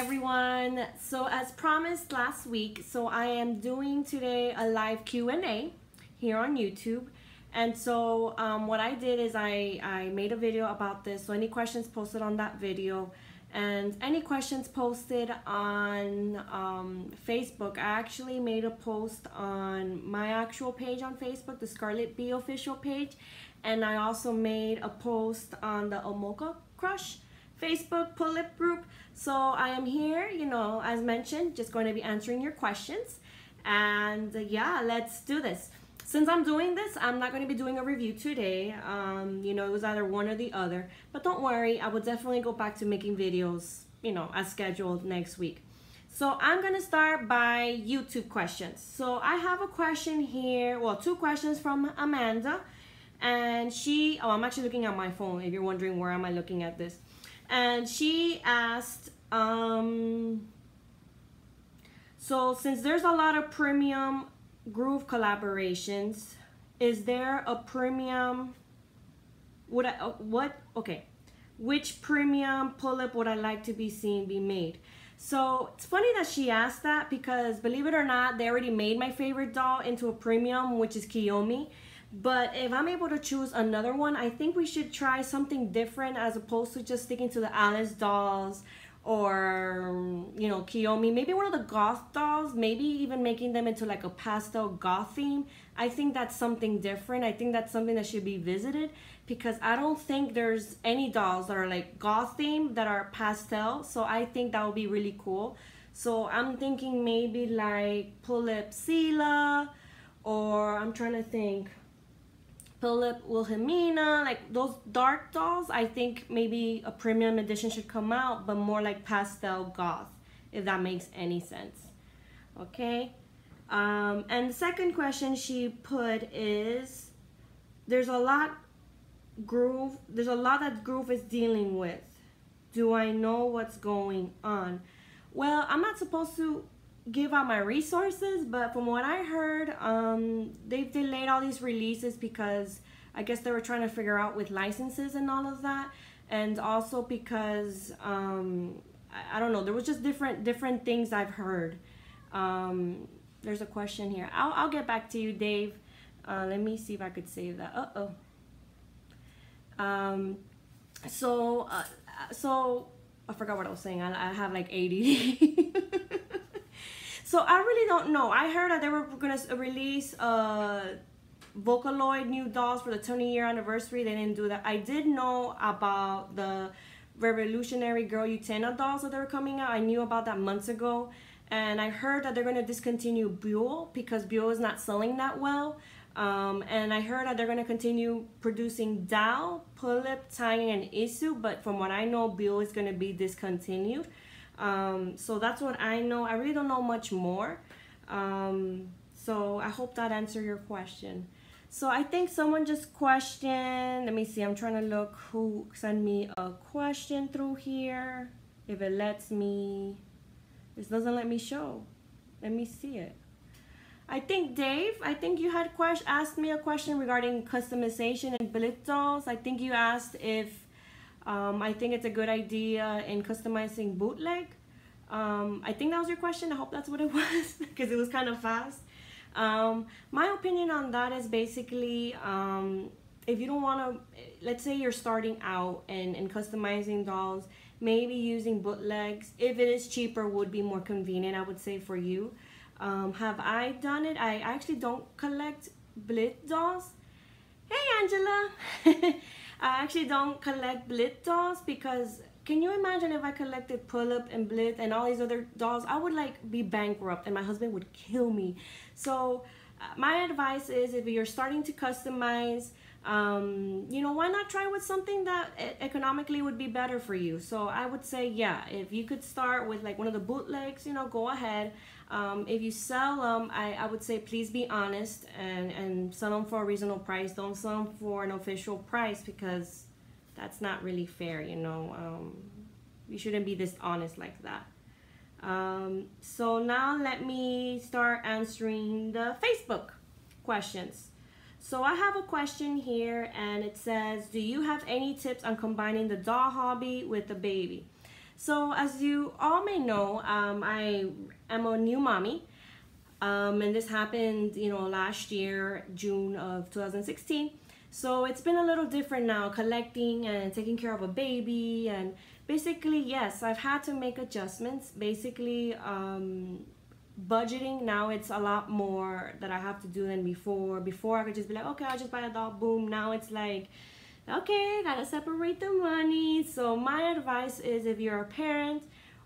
everyone. So as promised last week, I am doing today a live Q&A here on YouTube. And so what I did is I made a video about this. So any questions posted on that video and any questions posted on Facebook. I actually made a post on my actual page on Facebook, the Scarlet Bee official page. And I also made a post on the Omoka Crush Facebook pull-up group. So I am here, as mentioned, just going to be answering your questions. And yeah, let's do this. Since I'm doing this, I'm not going to be doing a review today. It was either one or the other. But don't worry, I will definitely go back to making videos, as scheduled next week. So I'm going to start by YouTube questions. So I have a question here, well, two questions from Amanda. And I'm actually looking at my phone if you're wondering where am I looking at this. And she asked, so since there's a lot of premium groove collaborations, is there a premium, which premium pull-up would I like to be seen be made? So it's funny that she asked that because believe it or not, they already made my favorite doll into a premium, which is Kiyomi. But if I'm able to choose another one, I think we should try something different as opposed to just sticking to the Alice dolls or, Kiyomi. Maybe one of the goth dolls, maybe even making them into like a pastel goth theme. I think that's something different. I think that's something that should be visited because I don't think there's any dolls that are like goth theme that are pastel. So I think that would be really cool. So I'm thinking maybe like pull-up Sela, or I'm trying to think, pull-up Wilhelmina, like those dark dolls. I think maybe a premium edition should come out, but more like pastel goth, if that makes any sense. Okay. And the second question she put is, there's a lot that Groove is dealing with. Do I know what's going on? Well, I'm not supposed to give out my resources, but from what I heard, they've delayed all these releases because I guess they were trying to figure out with licenses and all of that, and also because I don't know, there was just different things I've heard. There's a question here. I'll get back to you, Dave. Let me see if I could save that. So I forgot what I was saying. I have like ADD. So I really don't know. I heard that they were gonna release Vocaloid new dolls for the 20-year anniversary. They didn't do that. I did know about the Revolutionary Girl Utena dolls that they were coming out. I knew about that months ago. And I heard that they're gonna discontinue Buell because Buell is not selling that well. And I heard that they're gonna continue producing Dao, Pull-up, Tang, and Isu. But from what I know, Buell is gonna be discontinued. So that's what I know. I really don't know much more. So I hope that answered your question. So I think someone just questioned, let me see, I'm trying to look who sent me a question through here. If it lets me, this doesn't let me show. Let me see it. I think Dave, you had asked me a question regarding customization and billet dolls. I think you asked if I think it's a good idea in customizing bootleg. I think that was your question. I hope that's what it was because it was kind of fast. My opinion on that is basically if you don't want to, let's say you're starting out and customizing dolls, maybe using bootlegs, if it is cheaper, would be more convenient, I would say, for you. Have I done it? I actually don't collect billet dolls. Hey, Angela. I actually don't collect billet dolls because can you imagine if I collected pull-up and billet and all these other dolls? I would like be bankrupt and my husband would kill me. So my advice is if you're starting to customize, why not try with something that economically would be better for you? So I would say, yeah, if you could start with like one of the bootlegs, go ahead. If you sell them, I would say please be honest and sell them for a reasonable price. Don't sell them for an official price because that's not really fair, you shouldn't be dishonest like that. So now let me start answering the Facebook questions. So I have a question here and it says, do you have any tips on combining the doll hobby with the baby? So as you all may know, I am a new mommy. And this happened, last year, June of 2016. So it's been a little different now, collecting and taking care of a baby. And basically, yes, I've had to make adjustments. Basically, budgeting, now it's a lot more that I have to do than before. Before I could just be like, okay, I'll just buy a doll, boom. Now it's like, okay, gotta separate the money. So my advice is, if you're a parent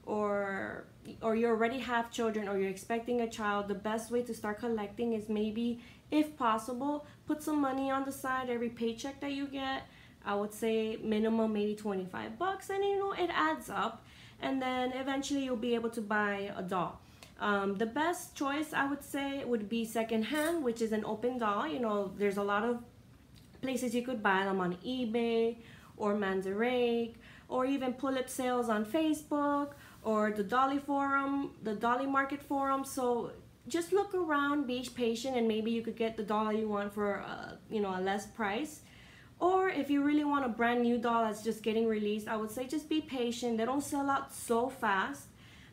or you already have children or you're expecting a child, the best way to start collecting is maybe, if possible, put some money on the side every paycheck that you get. I would say minimum maybe $25, and it adds up, and then eventually you'll be able to buy a doll. The best choice, I would say, would be secondhand, which is an open doll. There's a lot of places you could buy them, on eBay or Manzarek, or even pull-up sales on Facebook, or the Dolly Forum, the Dolly Market Forum. So just look around, be patient, and maybe you could get the doll you want for a less price. Or if you really want a brand new doll that's just getting released, I would say just be patient. They don't sell out so fast,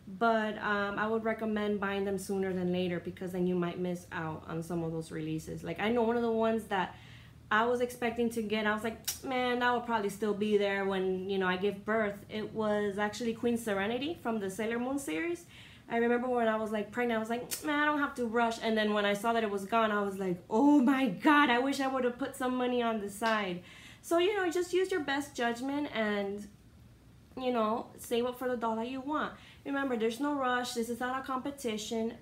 but I would recommend buying them sooner than later, because then you might miss out on some of those releases. Like, I know one of the ones that I was expecting to get, I was like, man, that will probably still be there when, I give birth. It was actually Queen Serenity from the Sailor Moon series. I remember when I was like pregnant, I was like, man, I don't have to rush. And then when I saw that it was gone, I was like, oh my God, I wish I would have put some money on the side. So, just use your best judgment and, save up for the doll that you want. Remember, there's no rush. This is not a competition.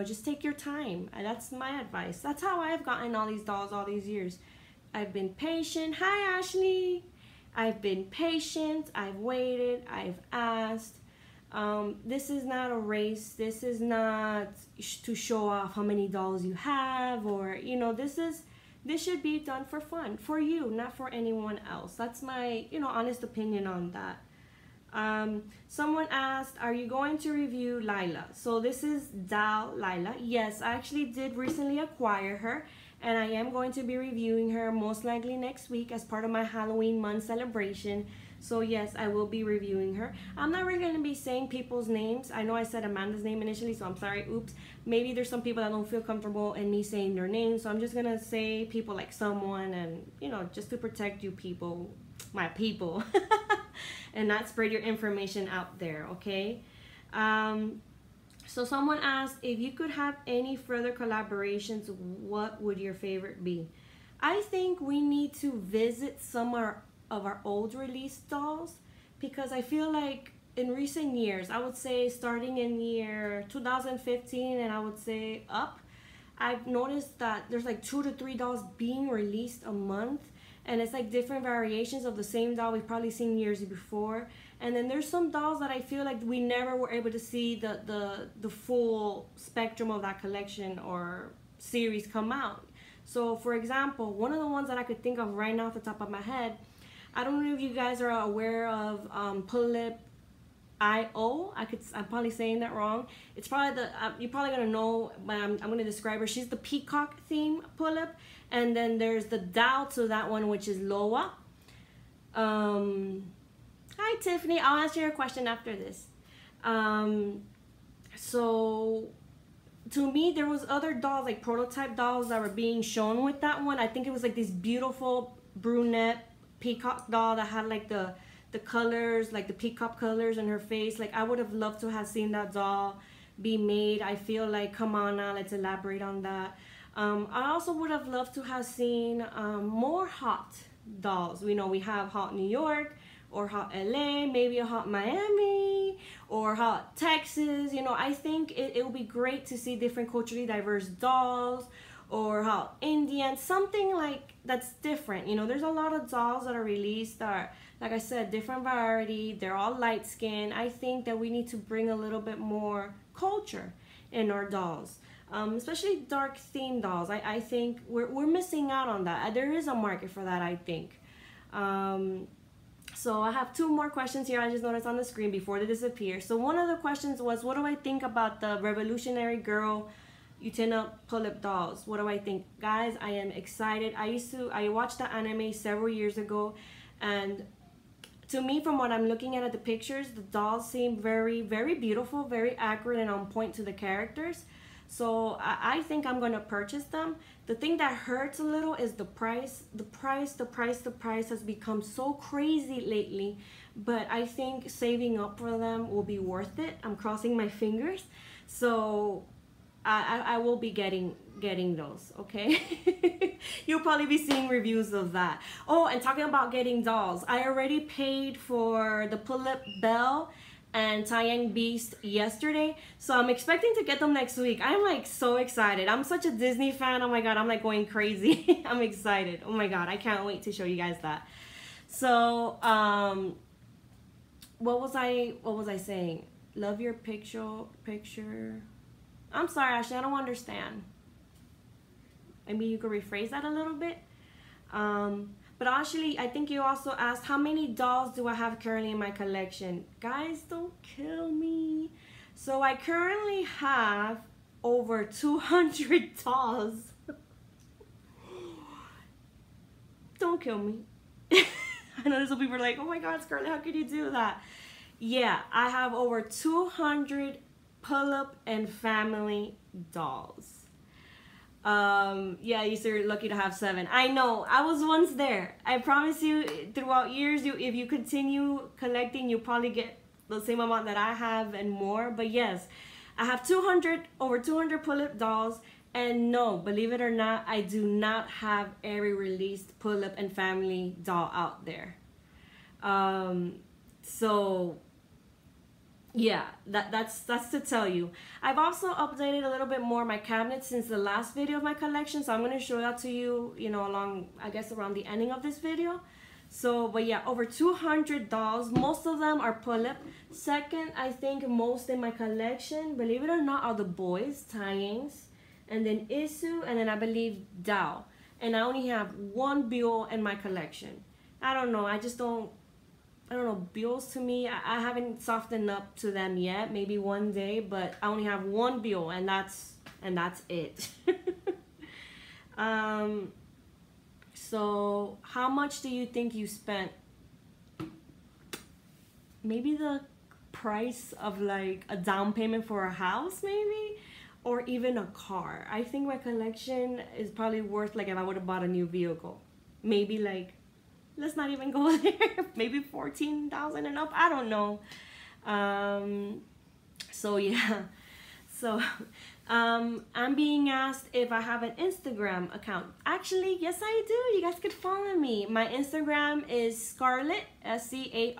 Just take your time. That's my advice. That's how I've gotten all these dolls all these years. I've been patient. Hi, Ashley. I've been patient. I've waited. I've asked. This is not a race. This is not to show off how many dolls you have, or, this should be done for fun, for you, not for anyone else. That's my, honest opinion on that. Someone asked, are you going to review Lila? So this is doll Lila. Yes, I actually did recently acquire her, and I am going to be reviewing her most likely next week as part of my Halloween month celebration. So yes, I will be reviewing her. I'm not really going to be saying people's names. I know I said Amanda's name initially, so I'm sorry. Oops. Maybe there's some people that don't feel comfortable in me saying their names, so I'm just going to say people like someone, and, just to protect you people, my people, and not spread your information out there, okay? So someone asked, if you could have any further collaborations, what would your favorite be? I think we need to visit some of our old release dolls, because I feel like in recent years, I would say starting in year 2015 and I would say up, I've noticed that there's like 2 to 3 dolls being released a month, and it's like different variations of the same doll we've probably seen years before. And then there's some dolls that I feel like we never were able to see the full spectrum of that collection or series come out. So for example, one of the ones that I could think of right now off the top of my head, I don't know if you guys are aware of Pull-Up IO. I'm probably saying that wrong. It's probably you're probably gonna know, but I'm gonna describe her. She's the peacock theme pull-up, and then there's the doll to that one, which is Loa. Hi Tiffany, I'll answer your question after this. So to me, there was other dolls, like prototype dolls, that were being shown with that one. I think it was like this beautiful brunette peacock doll that had like the colors, like the peacock colors in her face. Like, I would have loved to have seen that doll be made. I feel like, come on now, let's elaborate on that. I also would have loved to have seen more hot dolls. We have hot New York, or hot LA, maybe a hot Miami, or hot Texas. I think it would be great to see different culturally diverse dolls, or hot Indian, something like that's different. There's a lot of dolls that are released that are, like I said, different variety. They're all light skin. I think that we need to bring a little bit more culture in our dolls, especially dark themed dolls. I think we're missing out on that. There is a market for that, I think. So I have 2 more questions here I just noticed on the screen before they disappear. So one of the questions was, what do I think about the Revolutionary Girl Utena pull-up dolls? What do I think? Guys, I am excited. I watched the anime several years ago, and to me, from what I'm looking at the pictures, the dolls seem very, very beautiful, very accurate and on point to the characters. So I think I'm gonna purchase them. The thing that hurts a little is the price. The price has become so crazy lately, but I think saving up for them will be worth it. I'm crossing my fingers. So I will be getting those, okay? You'll probably be seeing reviews of that. Oh, and talking about getting dolls, I already paid for the pull-up Belle and Tyang Beast yesterday, so I'm expecting to get them next week. I'm like so excited. I'm such a Disney fan. Oh my god, I'm like going crazy. I'm excited. Oh my god, I can't wait to show you guys that. So what was I saying? Love your picture. I'm sorry, Ashley, I don't understand. Maybe you could rephrase that a little bit. But actually, I think you also asked, how many dolls do I have currently in my collection? Guys, don't kill me. So I currently have over 200 dolls. Don't kill me. I know some people are like, oh my god, Scarlett, how could you do that? Yeah, I have over 200 pull-up and family dolls. Yeah, you're lucky to have 7. I know, I was once there. I promise you, throughout years, if you continue collecting, you'll probably get the same amount that I have and more. But yes, I have over 200 pull-up dolls. And no, believe it or not, I do not have every released pull-up and family doll out there. So yeah, that's to tell you. I've also updated a little bit more my cabinet since the last video of my collection, so I'm going to show that to you, you know, along, I guess, around the ending of this video. So, but yeah, over 200 dolls. Most of them are pull-up. Second, I think most in my collection, believe it or not, are the boys, Tyangs, and then Isu, and then I believe Dao. And I only have 1 Buell in my collection. I don't know, I don't know, Buells to me, I haven't softened up to them yet. Maybe one day, but I only have 1 Buell, and that's it. So how much do you think you spent? Maybe the price of like a down payment for a house, maybe, or even a car. I think my collection is probably worth, like, if I would have bought a new vehicle, maybe like, let's not even go there, maybe 14,000 and up, I don't know. So yeah, so I'm being asked if I have an Instagram account. Actually, yes I do. You guys could follow me. My Instagram is Scarlett, SCARLETT,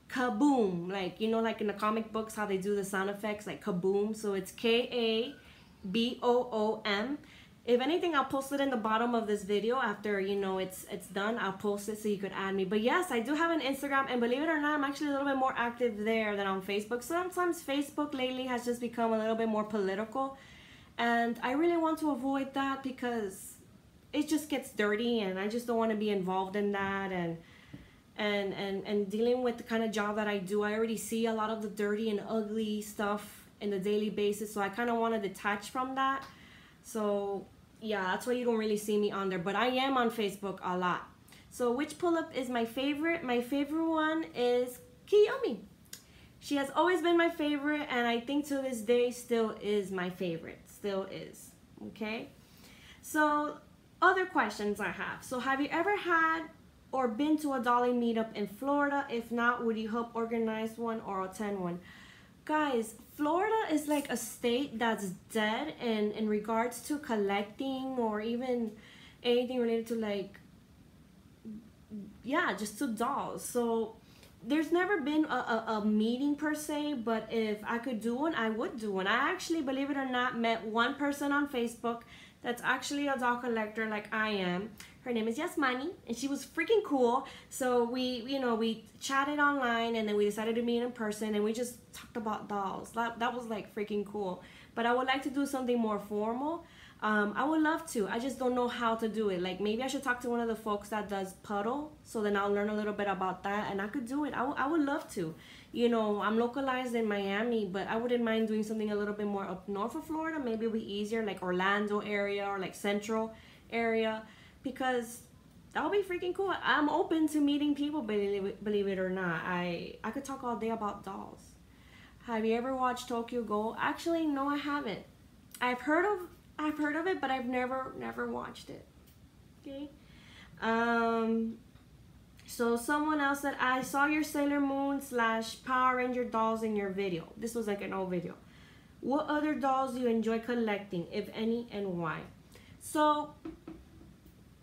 Kaboom. Like, you know, like in the comic books how they do the sound effects, like kaboom. So it's KABOOM. If anything, I'll post it in the bottom of this video after, you know, it's done. I'll post it so you could add me. But yes, I do have an Instagram, and believe it or not, I'm actually a little bit more active there than on Facebook. Sometimes Facebook lately has just become a little bit more political, and I really want to avoid that because it just gets dirty, and I just don't want to be involved in that. And dealing with the kind of job that I do, I already see a lot of the dirty and ugly stuff in the daily basis, so I kind of want to detach from that. So yeah, that's why you don't really see me on there, but I am on Facebook a lot. So which pull-up is my favorite? My favorite one is Kiyomi. She has always been my favorite, and I think to this day still is my favorite. Still is. Okay? So other questions I have. So have you ever had or been to a Dolly meetup in Florida? If not, would you help organize one or attend one? Guys, Florida is like a state that's dead in regards to collecting or even anything related to, like, yeah, just to dolls. So there's never been a meeting per se, but if I could do one, I would do one. I actually, believe it or not, met one person on Facebook that's actually a doll collector like I am. Her name is Yasmani, and she was freaking cool. So we chatted online, and then we decided to meet in person, and we just talked about dolls. That was like freaking cool. But I would like to do something more formal. I would love to. I just don't know how to do it. Like, maybe I should talk to one of the folks that does puddle, so then I'll learn a little bit about that, and I could do it. I would love to. You know, I'm localized in Miami, but I wouldn't mind doing something a little bit more up north of Florida. Maybe it'll be easier, like Orlando area or like Central area. Because that would be freaking cool. I'm open to meeting people, believe it or not. I could talk all day about dolls. Have you ever watched Tokyo Ghoul? Actually, no, I haven't. I've heard of it, but I've never watched it. Okay. So someone else said, I saw your Sailor Moon / Power Ranger dolls in your video. This was like an old video. What other dolls do you enjoy collecting, if any, and why? So,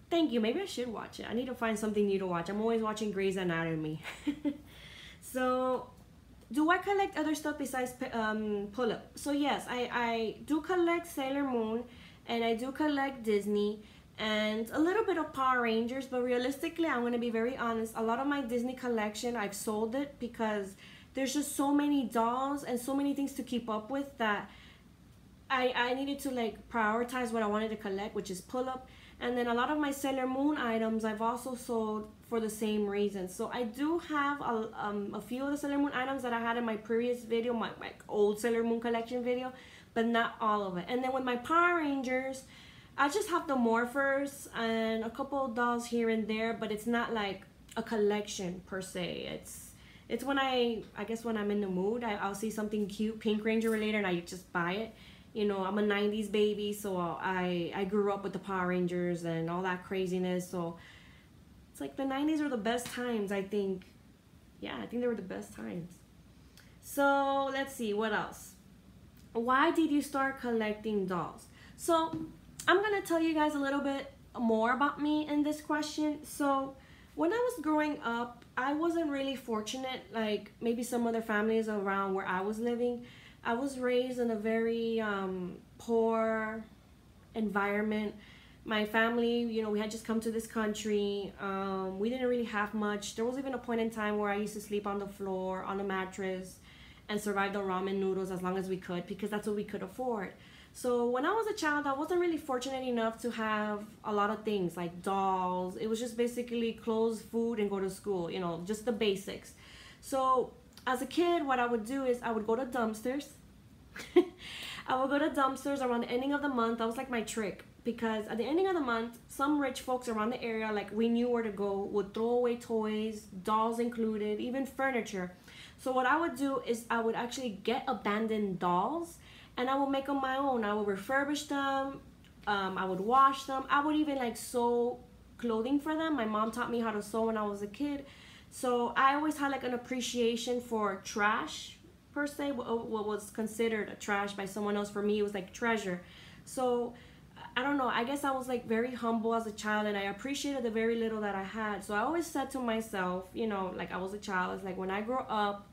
thank you. Maybe I should watch it. I need to find something new to watch. I'm always watching Grey's Anatomy. So, do I collect other stuff besides pull-up? So yes, I do collect Sailor Moon, and I do collect Disney, and a little bit of Power Rangers, but realistically, I'm going to be very honest, a lot of my Disney collection, I've sold it because there's just so many dolls and so many things to keep up with that I needed to like prioritize what I wanted to collect, which is pull-up. And then a lot of my Sailor Moon items I've also sold for the same reason. So I do have a few of the Sailor Moon items that I had in my previous video, my old Sailor Moon collection video, but not all of it. And then with my Power Rangers, I just have the morphers and a couple of dolls here and there, but it's not like a collection per se. It's when I guess when I'm in the mood, I'll see something cute, Pink Ranger related, and I just buy it. You know, I'm a 90s baby, so I grew up with the Power Rangers and all that craziness. So it's like the 90s are the best times, I think. Yeah, I think they were the best times. So let's see, what else? Why did you start collecting dolls? So I'm gonna tell you guys a little bit more about me in this question. So when I was growing up, I wasn't really fortunate like maybe some other families around where I was living. I was raised in a very poor environment. My family, you know, we had just come to this country. We didn't really have much. There was even a point in time where I used to sleep on the floor, on a mattress, and survive the ramen noodles as long as we could because that's what we could afford. So when I was a child, I wasn't really fortunate enough to have a lot of things like dolls. It was just basically clothes, food, and go to school, you know, just the basics. So as a kid, what I would do is I would go to dumpsters. I would go to dumpsters around the ending of the month. That was like my trick because at the ending of the month, some rich folks around the area, like we knew where to go, would throw away toys, dolls included, even furniture. So what I would do is I would actually get abandoned dolls and I would make them my own. I would refurbish them. I would wash them. I would even like sew clothing for them. My mom taught me how to sew when I was a kid. So I always had like an appreciation for trash per se, what was considered a trash by someone else. For me, it was like treasure. So I don't know, I guess I was like very humble as a child and I appreciated the very little that I had. So I always said to myself, you know, like I was a child, it's like when I grow up,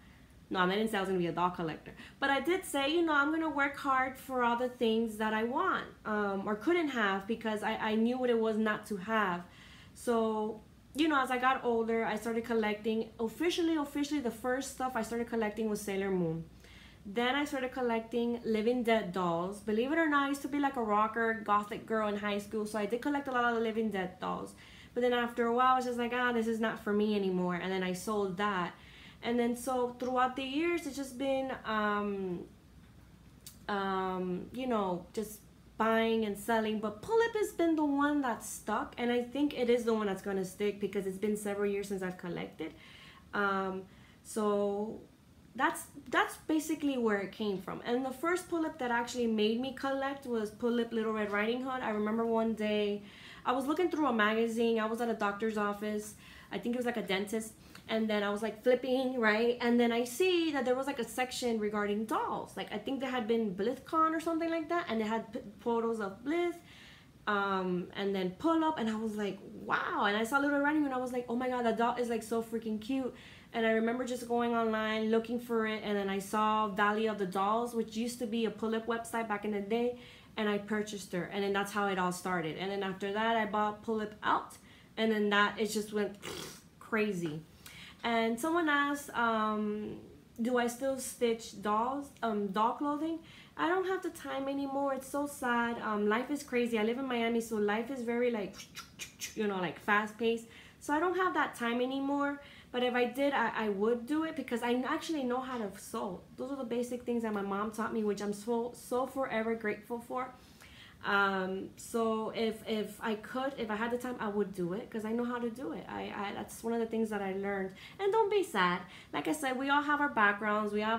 no, I didn't say I was going to be a doll collector, but I did say, you know, I'm going to work hard for all the things that I want or couldn't have because I knew what it was not to have. So, you know, as I got older, I started collecting. Officially, the first stuff I started collecting was Sailor Moon. Then I started collecting Living Dead dolls. Believe it or not, I used to be like a rocker, gothic girl in high school, so I did collect a lot of the Living Dead dolls. But then after a while, I was just like, this is not for me anymore. And then I sold that. And then so throughout the years, it's just been, you know, just buying and selling. But pull-up has been the one that's stuck. And I think it is the one that's going to stick because it's been several years since I've collected. So that's basically where it came from. And the first pull-up that actually made me collect was Pull-up Little Red Riding Hood. I remember one day I was looking through a magazine. I was at a doctor's office. I think it was like a dentist. And then I was like flipping, right? And then I see that there was like a section regarding dolls. Like I think there had been BlizzCon or something like that. And it had photos of Blizz and then Pull-up. And I was like, wow. And I saw Little Riding Hood and I was like, oh my God, that doll is like so freaking cute. And I remember just going online, looking for it. And then I saw Valley of the Dolls, which used to be a Pull-up website back in the day. And I purchased her. And then that's how it all started. And then after that, I bought Pull-up Out. And then it just went crazy. And someone asked, do I still stitch dolls, doll clothing? I don't have the time anymore. It's so sad. Life is crazy. I live in Miami, so life is very like, you know, like fast paced. So I don't have that time anymore. But if I did, I would do it because I actually know how to sew. Those are the basic things that my mom taught me, which I'm so forever grateful for. So if I could, if I had the time, I would do it because I know how to do it. I that's one of the things that I learned. And don't be sad. Like I said, we all have our backgrounds. We all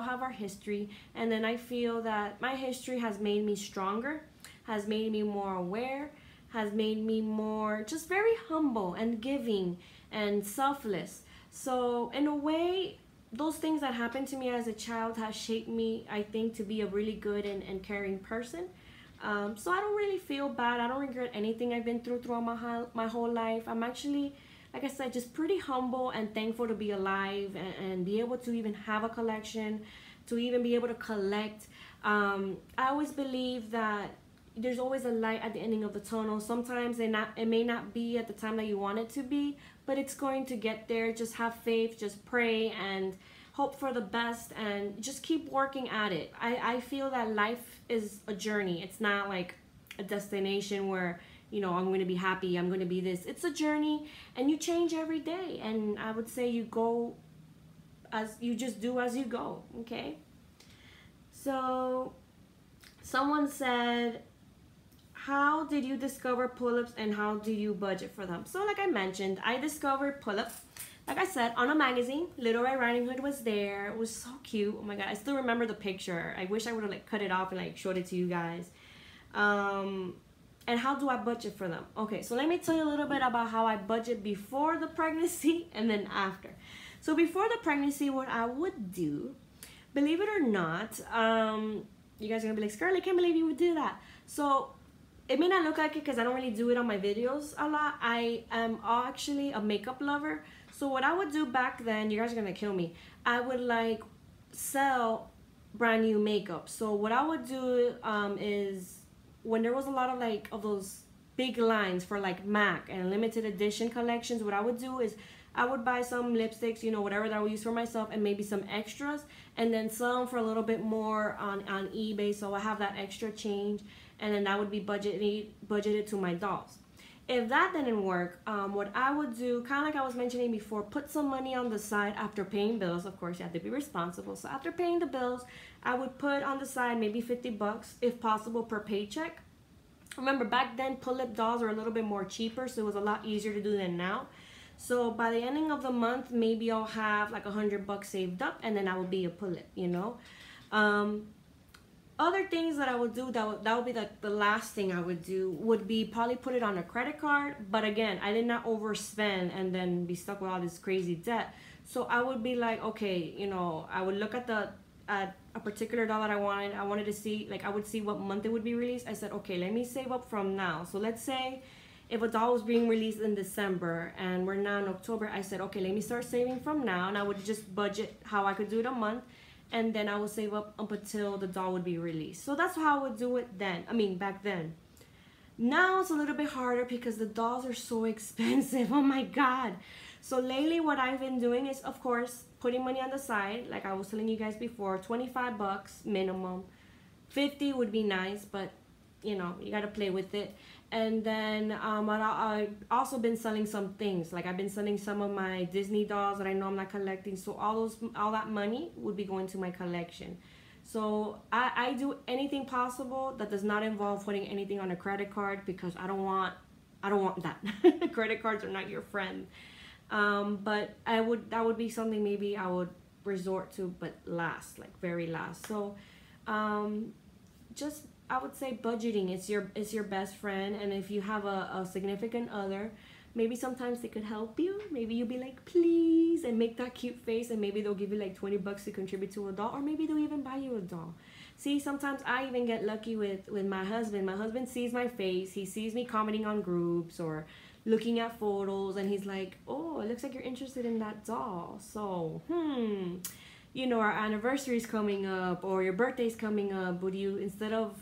have our history. And then I feel that my history has made me stronger, has made me more aware, has made me more just very humble and giving and selfless. So in a way, those things that happened to me as a child has shaped me, I think, to be a really good and caring person. So I don't really feel bad. I don't regret anything I've been throughout my whole life. I'm actually, like I said, just pretty humble and thankful to be alive and be able to even have a collection, to even be able to collect. I always believe that there's always a light at the ending of the tunnel. Sometimes it may not be at the time that you want it to be, but it's going to get there. Just have faith, just pray and hope for the best and just keep working at it. I feel that life is a journey. It's not like a destination where, you know, I'm going to be happy, I'm going to be this. It's a journey and you change every day. And I would say you go as you just do as you go, okay? So someone said, how did you discover pull-ups and how do you budget for them? So like I mentioned, I discovered pull-ups, like I said, on a magazine. Little Red Riding Hood was there. It was so cute. Oh my god, I still remember the picture. I wish I would have like cut it off and like showed it to you guys. And how do I budget for them? Okay, so let me tell you a little bit about how I budget before the pregnancy and then after. So before the pregnancy, what I would do, believe it or not, you guys are gonna be like, Scarlett, I can't believe you would do that. So it may not look like it because I don't really do it on my videos a lot. I am actually a makeup lover. So what I would do back then, you guys are gonna kill me, I would like sell brand new makeup. So what I would do is when there was a lot of like of those big lines for like MAC and limited edition collections, what I would do is I would buy some lipsticks, you know, whatever that I would use for myself and maybe some extras and then sell them for a little bit more on eBay. So I have that extra change and then that would be budgeted to my dolls. If that didn't work, what I would do, kind of like I was mentioning before, put some money on the side after paying bills. Of course, you have to be responsible. So after paying the bills, I would put on the side maybe 50 bucks, if possible, per paycheck. Remember, back then, pull-up dolls were a little bit more cheaper, so it was a lot easier to do than now. So by the ending of the month, maybe I'll have like 100 bucks saved up, and then that would be a pull-up, you know. Other things that I would do, that would be like the last thing I would do, would be probably put it on a credit card. But again, I did not overspend and then be stuck with all this crazy debt. So I would be like, okay, you know, I would look at a particular doll that I wanted to see, like I would see what month it would be released. I said, okay, let me save up from now. So let's say if a doll was being released in December and we're now in October, I said, okay, let me start saving from now. And I would just budget how I could do it a month. And then I would save up until the doll would be released. So that's how I would do it then. I mean, back then. Now it's a little bit harder because the dolls are so expensive. Oh my God. So lately what I've been doing is, of course, putting money on the side. Like I was telling you guys before, 25 bucks minimum. 50 would be nice, but you know, you got to play with it. And then I've also been selling some things. Like I've been selling some of my Disney dolls that I know I'm not collecting. So all that money would be going to my collection. So I do anything possible that does not involve putting anything on a credit card because I don't want that. Credit cards are not your friend. But that would be something maybe I would resort to, but last, like very last. So just I would say budgeting is your best friend. And if you have a significant other, maybe sometimes they could help you. Maybe you'll be like, please, and make that cute face, and maybe they'll give you like 20 bucks to contribute to a doll, or maybe they'll even buy you a doll. See, sometimes I even get lucky with my husband. My husband sees my face, he sees me commenting on groups or looking at photos, and he's like, oh, it looks like you're interested in that doll. So, you know, our anniversary's coming up or your birthday's coming up. Would you, instead of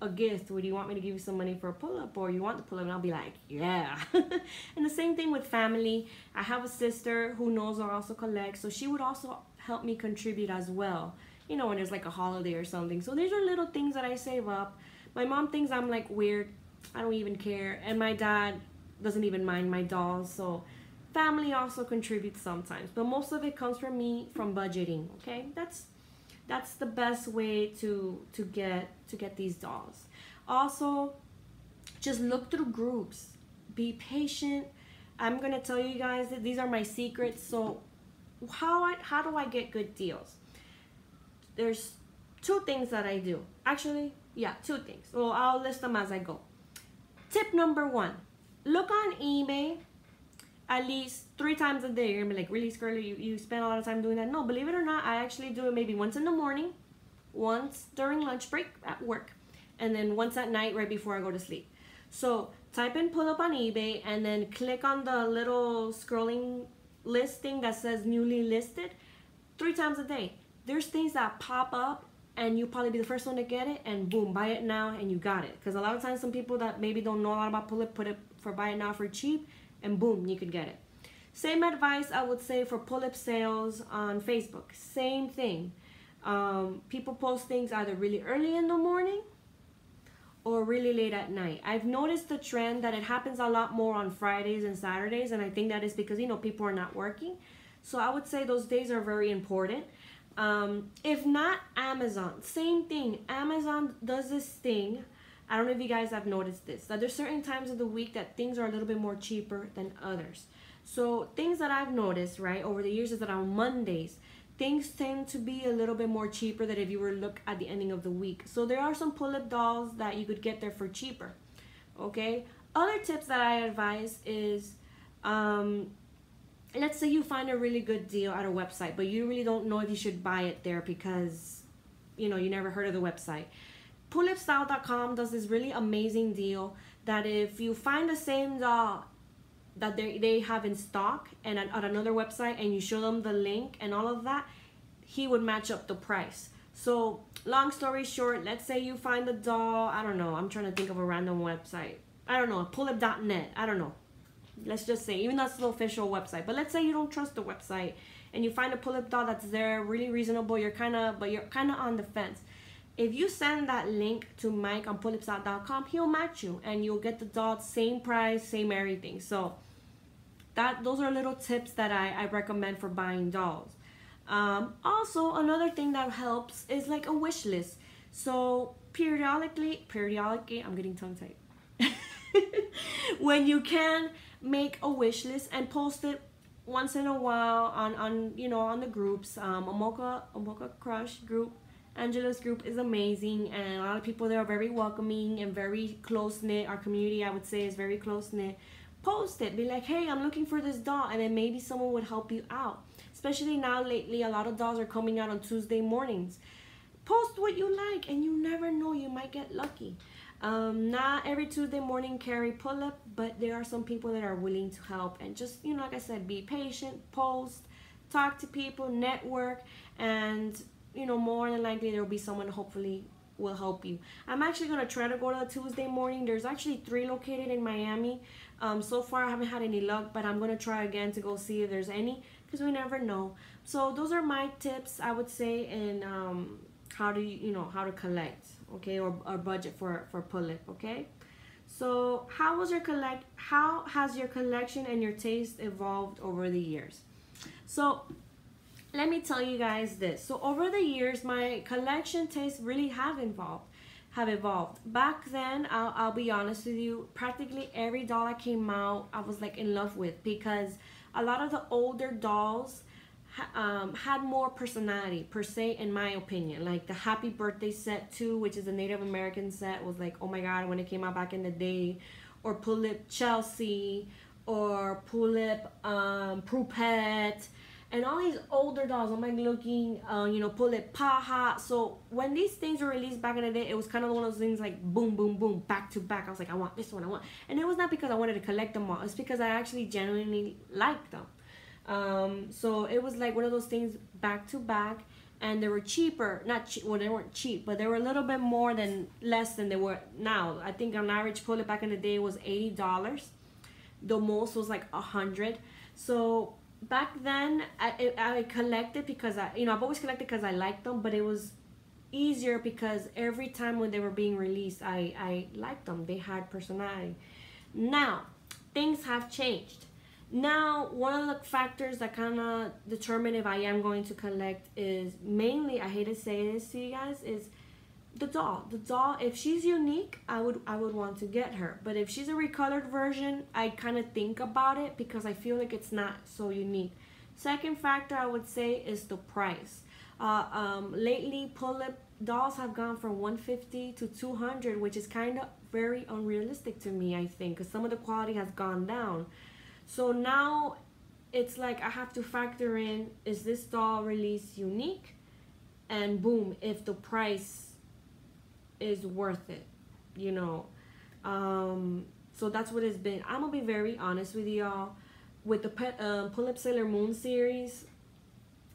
a gift, would you want me to give you some money for a pull-up, or you want the pull-up? And I'll be like, yeah. And the same thing with family. I have a sister who knows I also collect, so she would also help me contribute as well, you know, when there's like a holiday or something. So these are little things that I save up. My mom thinks I'm like weird. I don't even care. And my dad doesn't even mind my dolls. So family also contributes sometimes, but most of it comes from me, from budgeting. Okay, that's the best way to get these dolls. Also, just look through groups. Be patient. I'm gonna tell you guys that these are my secrets. So how do I get good deals? There's two things that I do. Actually, yeah, two things. Well, I'll list them as I go. Tip number one, look on eBay at least 3 times a day. You're gonna be like, really, Scarlett, you spend a lot of time doing that? No, believe it or not, I actually do it maybe once in the morning, once during lunch break at work, and then once at night right before I go to sleep. So type in pull up on eBay and then click on the little scrolling listing that says newly listed 3 times a day. There's things that pop up and you'll probably be the first one to get it, and boom, buy it now and you got it. Because a lot of times some people that maybe don't know a lot about pull up put it for buy it now for cheap, and boom, you could get it. Same advice I would say for pull up sales on Facebook. Same thing. People post things either really early in the morning or really late at night. I've noticed the trend that it happens a lot more on Fridays and Saturdays, and I think that is because, you know, people are not working. So I would say those days are very important. If not, Amazon, same thing. Amazon does this thing. I don't know if you guys have noticed this, that there's certain times of the week that things are a little bit more cheaper than others. So things that I've noticed, right, over the years is that on Mondays, things tend to be a little bit more cheaper than if you were to look at the ending of the week. So there are some pull-up dolls that you could get there for cheaper, okay? Other tips that I advise is, let's say you find a really good deal at a website, but you really don't know if you should buy it there because, you know, you never heard of the website. Pullupstyle.com does this really amazing deal that if you find the same doll that they have in stock and at another website and you show them the link and all of that, he would match up the price. So long story short, let's say you find the doll, I don't know, I'm trying to think of a random website. I don't know, pullup.net, I don't know. Let's just say, even that's the official website, but let's say you don't trust the website and you find a pull-up doll that's there, really reasonable, you're kind of on the fence. If you send that link to Mike on pullupstyle.com, he'll match you and you'll get the doll same price, same everything. So those are little tips that I recommend for buying dolls. Also, another thing that helps is like a wish list. So periodically, I'm getting tongue-tied. When you can, make a wish list and post it once in a while on you know, on the groups. Omoka Crush group, Angela's group is amazing, and a lot of people there are very welcoming and very close-knit. Our community, I would say, is very close-knit. Post it, be like, hey, I'm looking for this doll, and then maybe someone would help you out. Especially now lately, a lot of dolls are coming out on Tuesday mornings. Post what you like, and you never know, you might get lucky. Not every Tuesday morning carry pull-up, but there are some people that are willing to help, and just, you know, like I said, be patient, post, talk to people, network, and, you know, more than likely there will be someone hopefully will help you. I'm actually going to try to go to the Tuesday morning. There's actually 3 located in Miami. So far I haven't had any luck, but I'm going to try again to go see if there's any, because we never know. So those are my tips, I would say, in how to collect, okay, or budget for pull-up, okay? So how has your collection and your taste evolved over the years? So let me tell you guys this. So over the years, my collection tastes really have evolved. Back then, I'll be honest with you, practically every doll that came out, I was like in love with, because a lot of the older dolls had more personality per se, in my opinion. Like the Happy Birthday set 2, which is a Native American set, was like, oh my god, when it came out back in the day. Or Pull-up Chelsea, or Pull-up Prupet, and all these older dolls. I'm like looking, you know, Pull-up Paha. So when these things were released back in the day, it was kind of one of those things like boom, boom, boom, back to back. I was like, I want this one, I want. And it was not because I wanted to collect them all. It's because I actually genuinely liked them. So it was like one of those things back to back, and they were cheaper. Well, they weren't cheap, but they were a little bit less than they were now. I think on average pull-up back in the day was $80. The most was like $100. So back then I collected because I've always collected because I liked them, but it was easier because every time when they were being released, I liked them. They had personality. Now things have changed. Now, one of the factors that kind of determine if I am going to collect is mainly, I hate to say this to you guys, is the doll, if she's unique, I would want to get her. But if she's a recolored version, I kind of think about it because I feel like it's not so unique. Second factor I would say is the price. Lately, pull-up dolls have gone from 150 to 200, which is kind of very unrealistic to me, I think, because some of the quality has gone down. So now it's like I have to factor in, is this doll release unique? And boom, if the price is worth it, you know. So that's what it's been. I'm gonna be very honest with y'all. With the Pull-Up Sailor Moon series,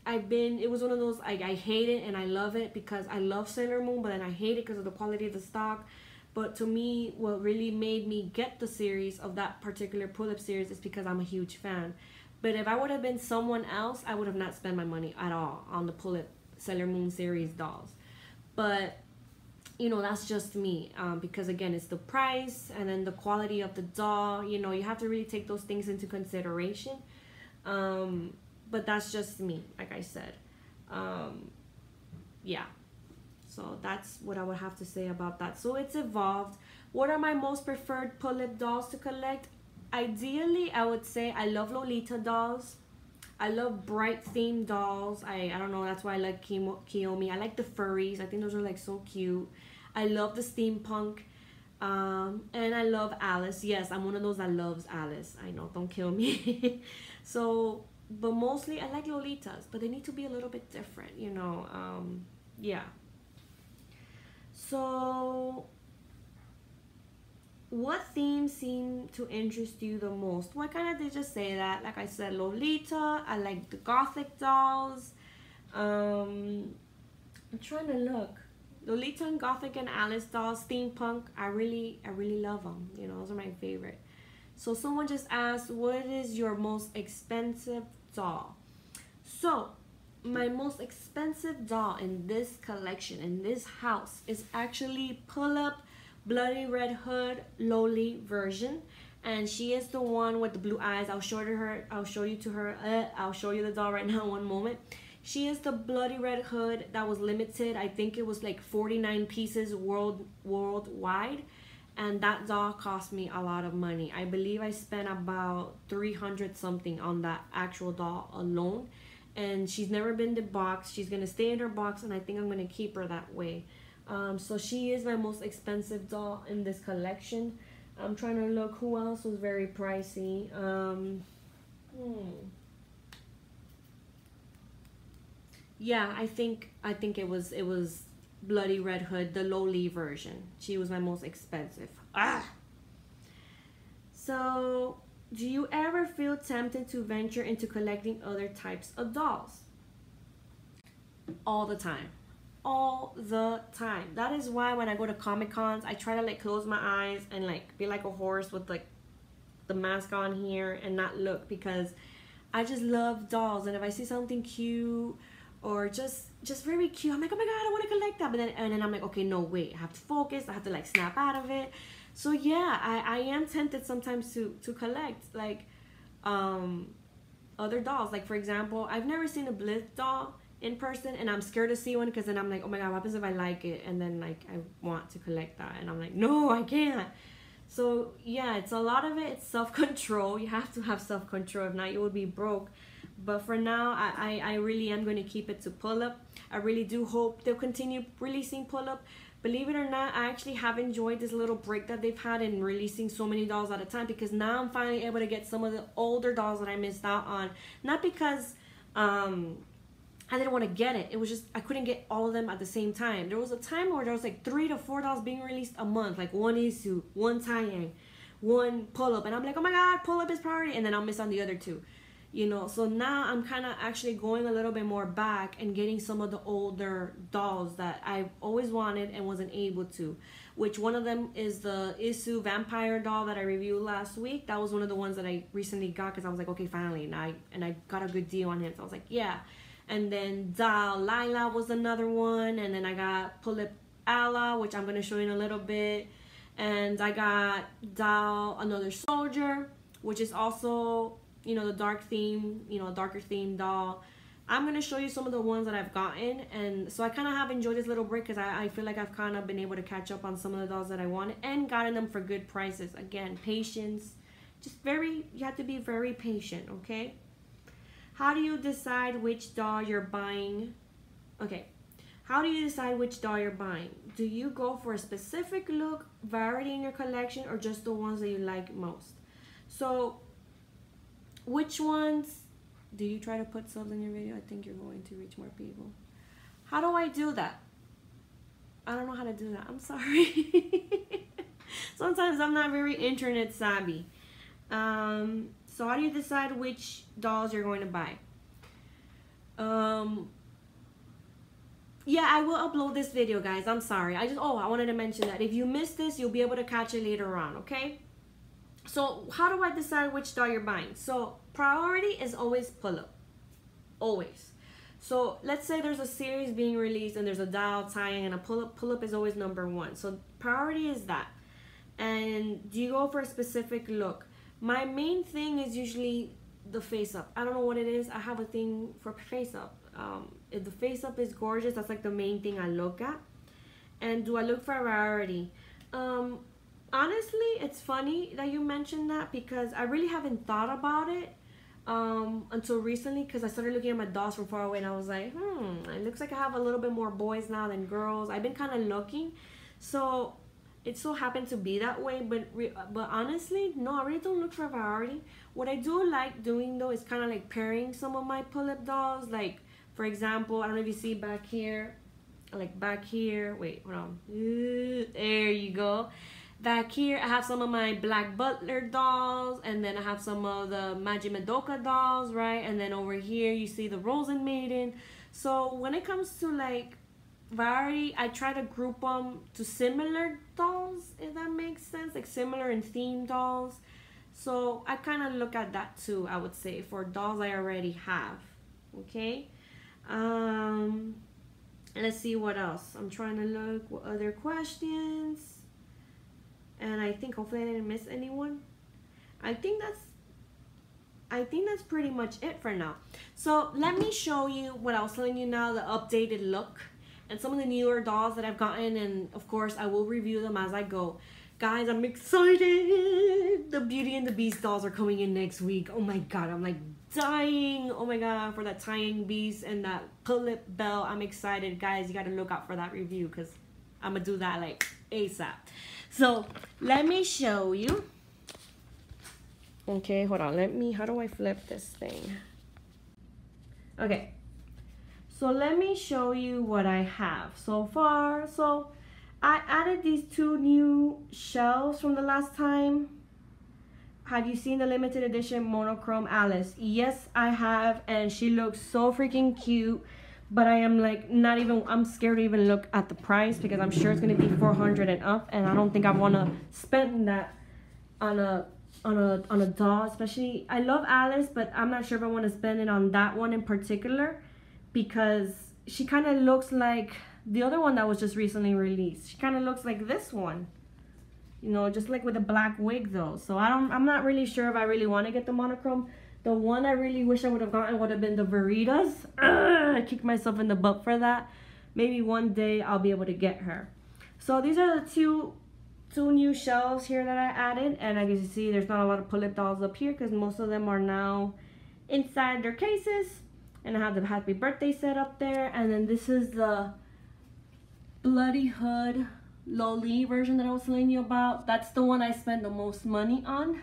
it was one of those, I hate it and I love it because I love Sailor Moon, but then I hate it because of the quality of the stock. But to me, what really made me get the series of that particular pull-up series is because I'm a huge fan. But if I would have been someone else, I would have not spent my money at all on the pull-up Sailor Moon series dolls. But you know, that's just me, because again, it's the price and then the quality of the doll. You know, you have to really take those things into consideration. But that's just me, like I said. Yeah, so that's what I would have to say about that. So it's evolved. What are my most preferred pull-up dolls to collect? Ideally, I would say I love Lolita dolls. I love bright themed dolls. I don't know, that's why I like Kiyomi. I like the furries. I think those are like so cute. I love the steampunk. And I love Alice. Yes, I'm one of those that loves Alice. I know, don't kill me. So, but mostly I like Lolitas, but they need to be a little bit different, you know. Yeah. So, what themes seem to interest you the most? Well, I kind of did just say that. Like I said, Lolita. I like the gothic dolls. I'm trying to look. Lolita and Gothic and Alice dolls, steampunk. I really love them. You know, those are my favorite. So someone just asked, what is your most expensive doll? So my most expensive doll in this collection, in this house, is actually Pull-Up Bloody Red Hood Loli version. And she is the one with the blue eyes. I'll show you the doll right now, one moment. She is the Bloody Red Hood that was limited. I think it was like 49 pieces worldwide. And that doll cost me a lot of money. I believe I spent about 300 something on that actual doll alone. And she's never been deboxed. She's going to stay in her box, and I think I'm going to keep her that way. So she is my most expensive doll in this collection. I'm trying to look who else was very pricey. Yeah, I think it was Bloody Red Hood, the Loli version. She was my most expensive. So, do you ever feel tempted to venture into collecting other types of dolls? All the time. All the time. That is why when I go to Comic Cons, I try to like close my eyes and like be like a horse with like the mask on here and not look, because I just love dolls. And if I see something cute or just very cute, I'm like, oh my god, I want to collect that. But then I'm like, okay, no, wait, I have to focus. I have to like snap out of it. So yeah, I am tempted sometimes to collect like other dolls. Like for example, I've never seen a Bliss doll in person, and I'm scared to see one, because then I'm like, oh my god, what happens if I like it? And then like I want to collect that, and I'm like, no, I can't. So yeah, it's a lot of it. It's self-control. You have to have self-control. If not, you will be broke. But for now, I really am going to keep it to Pull-Up. I really do hope they'll continue releasing Pull-Up. Believe it or not, I actually have enjoyed this little break that they've had in releasing so many dolls at a time, because now I'm finally able to get some of the older dolls that I missed out on. Not because I didn't want to get it. It was just I couldn't get all of them at the same time. There was a time where there was like 3 to 4 dolls being released a month, like one issue, one tie-in, one Pull-Up, and I'm like, oh my god, Pull-Up is priority, and then I'll miss on the other two. You know, so now I'm kind of actually going a little bit more back and getting some of the older dolls that I've always wanted and wasn't able to. Which one of them is the Isu vampire doll that I reviewed last week. That was one of the ones that I recently got, because I was like, okay, finally, and I got a good deal on him. So I was like, yeah. And then Doll Lila was another one, and then I got Pull-Up Ala, which I'm gonna show you in a little bit, and I got Doll Another Soldier, which is also, you know, the dark theme, you know, darker theme doll. I'm going to show you some of the ones that I've gotten. And so I kind of have enjoyed this little break because I feel like I've kind of been able to catch up on some of the dolls that I wanted and gotten them for good prices. Again, patience. You have to be very patient, okay? How do you decide which doll you're buying? Okay. How do you decide which doll you're buying? Do you go for a specific look, variety in your collection, or just the ones that you like most? So, which ones do you try to put subs in your video? I think you're going to reach more people. How do I do that? I don't know how to do that. I'm sorry. Sometimes I'm not very internet savvy. So how do you decide which dolls you're going to buy? Yeah, I will upload this video, guys. I'm sorry. I wanted to mention that. If you missed this, you'll be able to catch it later on, okay? So how do I decide which doll you're buying? So priority is always pull-up. Always. So let's say there's a series being released and there's a doll tying and a pull-up. Pull-up is always #1. So priority is that. And do you go for a specific look? My main thing is usually the face-up. I don't know what it is. I have a thing for face-up. If the face-up is gorgeous, that's like the main thing I look at. And do I look for variety? Honestly, it's funny that you mentioned that because I really haven't thought about it until recently, because I started looking at my dolls from far away and I was like, it looks like I have a little bit more boys now than girls. I've been kind of looking, so it so happened to be that way, but honestly, no, I really don't look for variety. What I do like doing though is kind of like pairing some of my pull-up dolls. Like, for example, I don't know if you see back here, like back here, wait, hold on, there you go. Back here, I have some of my Black Butler dolls, and then I have some of the Magi Madoka dolls, right? And then over here, you see the Rosen Maiden. So when it comes to like variety, I try to group them to similar dolls, if that makes sense, like similar in theme dolls. So I kind of look at that too, I would say, for dolls I already have, okay? Let's see what else. I'm trying to look what other questions. And I think hopefully I didn't miss anyone. I think that's pretty much it for now. So let me show you what I was telling you now, the updated look and some of the newer dolls that I've gotten, and of course I will review them as I go. Guys, I'm excited. The Beauty and the Beast dolls are coming in next week. Oh my god, I'm like dying. Oh my god, for that tying beast and that pull-up bell. I'm excited, guys. You gotta look out for that review because I'm gonna do that like ASAP. So let me show you. Okay, hold on. How do I flip this thing? Okay, so let me show you what I have so far. So I added these 2 new shells from the last time. Have you seen the limited edition monochrome Alice? Yes, I have, and she looks so freaking cute. But I am like I'm scared to even look at the price because I'm sure it's gonna be $400 and up, and I don't think I wanna spend that on a doll. Especially, I love Alice, but I'm not sure if I want to spend it on that one in particular because she kind of looks like the other one that was just recently released. She kind of looks like this one, you know, just like with a black wig though. So I'm not really sure if I really want to get the monochrome. The one I really wish I would have gotten would have been the Veritas. I kicked myself in the butt for that. Maybe one day I'll be able to get her. So these are the two new shelves here that I added. And as you can see, there's not a lot of pull-up dolls up here because most of them are now inside their cases. And I have the Happy Birthday set up there. And then this is the Bloody Hood Loli version that I was telling you about. That's the one I spent the most money on.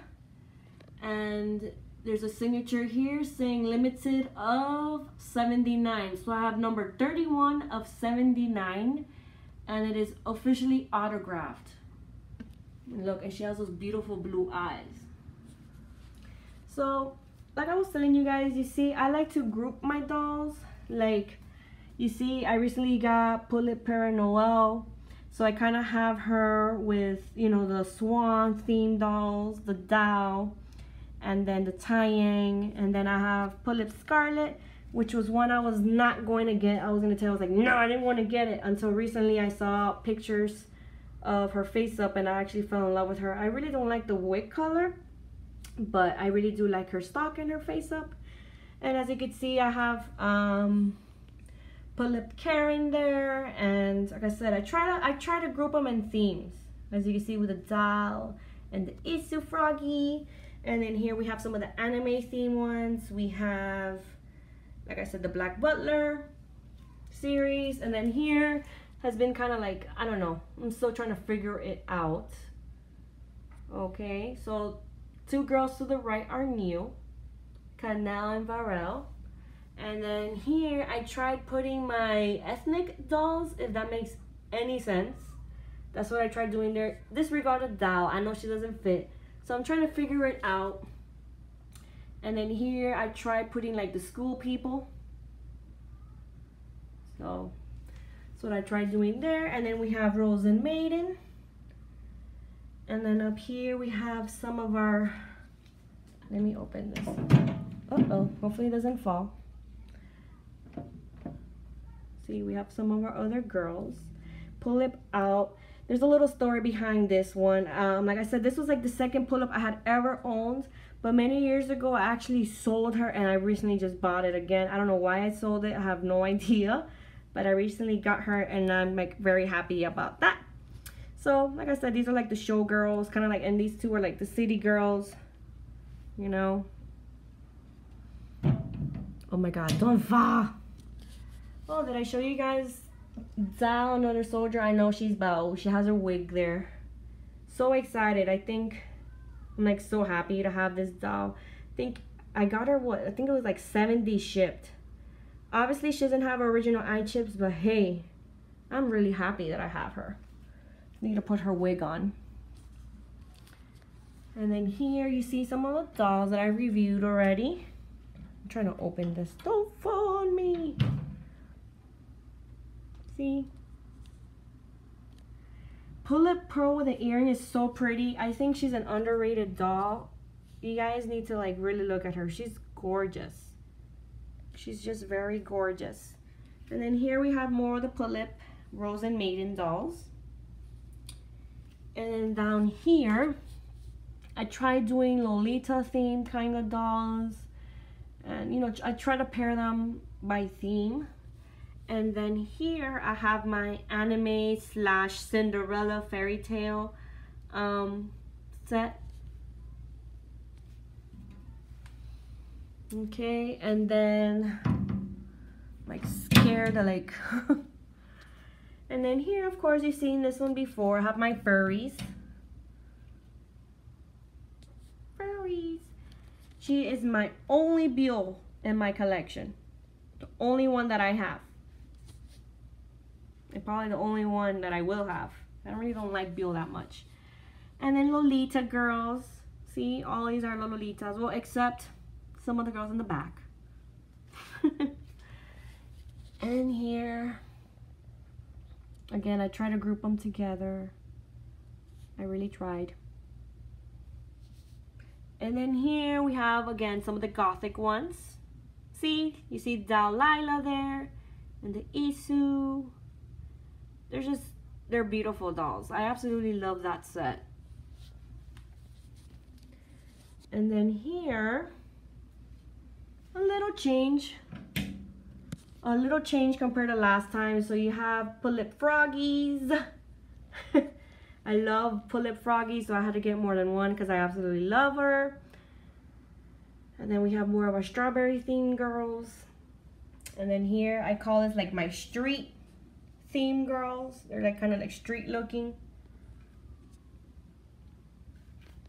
And there's a signature here saying limited of 79. So I have number 31 of 79, and it is officially autographed. Look, and she has those beautiful blue eyes. So like I was telling you guys, you see, I like to group my dolls. Like, you see, I recently got Pull-Up Père Noël. So I kind of have her with, you know, the Swan theme dolls, the Dao, and then the Taiyang, and then I have Pull-Up Scarlet, which was one I was not going to get. I was going to tell, I was like, no, I didn't want to get it until recently I saw pictures of her face up and I actually fell in love with her. I really don't like the wig color, but I really do like her stock and her face up. And as you can see, I have Pull-Up Karen there, and like I said, I try to group them in themes. As you can see with the doll and the Isu Froggy. And then here we have some of the anime theme ones. We have, like I said, the Black Butler series. And then here has been kind of like, I don't know, I'm still trying to figure it out. Okay, so two girls to the right are new, Canal and Varel. And then here I tried putting my ethnic dolls, if that makes any sense. That's what I tried doing there. Disregard the doll, I know she doesn't fit. So I'm trying to figure it out. And then here I tried putting like the school people. So that's what I tried doing there. And then we have Rose and Maiden. And then up here we have some of our, let me open this. Uh-oh, hopefully it doesn't fall. See, we have some of our other girls. Pull-Up out. There's a little story behind this one. Like I said, this was like the second Pull-Up I had ever owned. But many years ago, I actually sold her and I recently just bought it again. I don't know why I sold it. I have no idea. But I recently got her and I'm like very happy about that. So, like I said, these are like the show girls. Kind of like, and these two are like the city girls. You know. Oh my god, don't fall. Oh, did I show you guys Zal, another soldier? I know she's bow. She has her wig there. So excited. I think I'm like so happy to have this doll. I think I got her, what? I think it was like 70 shipped. Obviously, she doesn't have original eye chips, but hey, I'm really happy that I have her. Need to put her wig on. And then here you see some of the dolls that I reviewed already. I'm trying to open this. Don't fall on me. See? Pull-Up Pearl with the earring is so pretty. I think she's an underrated doll. You guys need to like really look at her. She's gorgeous. She's just very gorgeous. And then here we have more of the Pull-Up Rose and Maiden dolls. And then down here, I tried doing Lolita themed kind of dolls. And you know, I try to pair them by theme. And then here I have my anime / Cinderella fairy tale set. Okay, and then like scared of like and then here, of course, you've seen this one before. I have my furries. Furries. She is my only Beale in my collection. The only one that I have. And probably the only one that I will have. I really don't like Beale that much. And then Lolita girls. See, all these are Lolitas. Well, except some of the girls in the back. And here, again, I try to group them together. I really tried. And then here we have, again, some of the gothic ones. See, you see Delilah there. And the Isu. They're beautiful dolls. I absolutely love that set. And then here, a little change compared to last time. So you have Pull-Up Froggies. I love Pull-Up Froggies, so I had to get more than one because I absolutely love her. And then we have more of our strawberry themed girls. And then here, I call this like my street theme girls. They're like kind of like street looking.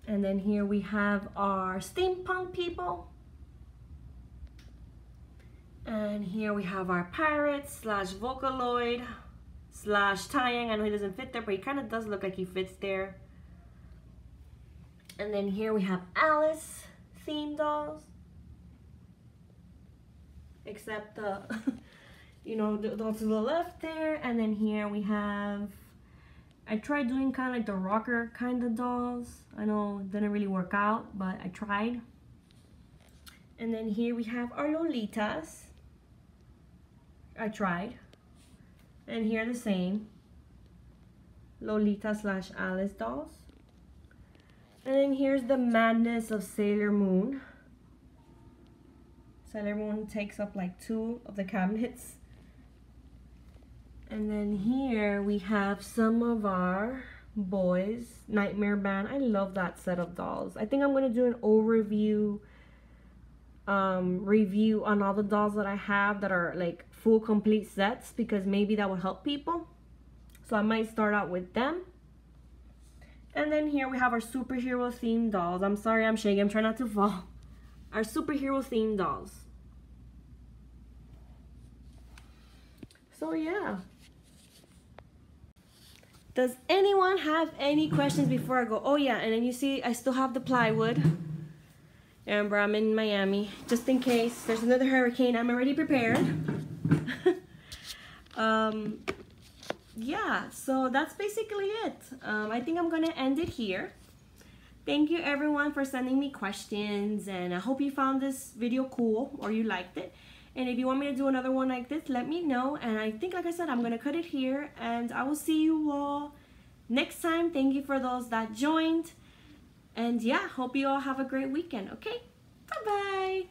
And then here we have our steampunk people. And here we have our pirates / Vocaloid / Taeyang. I know he doesn't fit there, but he kind of does look like he fits there. And then here we have Alice theme dolls. Except the, you know, those to the left there. And then here we have, I tried doing kind of like the rocker kind of dolls. I know it didn't really work out, but I tried. And then here we have our Lolitas. I tried. And here the same. Lolita / Alice dolls. And then here's the Madness of Sailor Moon. So everyone takes up like 2 of the cabinets. And then here we have some of our boys. Nightmare Band. I love that set of dolls. I think I'm going to do an overview review on all the dolls that I have that are like full complete sets, because maybe that will help people. So I might start out with them. And then here we have our superhero themed dolls. I'm sorry, I'm shaking. I'm trying not to fall. Our superhero themed dolls. So yeah. Does anyone have any questions before I go? Oh yeah, and then you see I still have the plywood. Remember, I'm in Miami. Just in case there's another hurricane, I'm already prepared. Yeah, so that's basically it. I think I'm gonna end it here. Thank you everyone for sending me questions, and I hope you found this video cool or you liked it. And if you want me to do another one like this, let me know. And I think, like I said, I'm gonna cut it here, and I will see you all next time. Thank you for those that joined. And yeah, hope you all have a great weekend, okay? Bye-bye.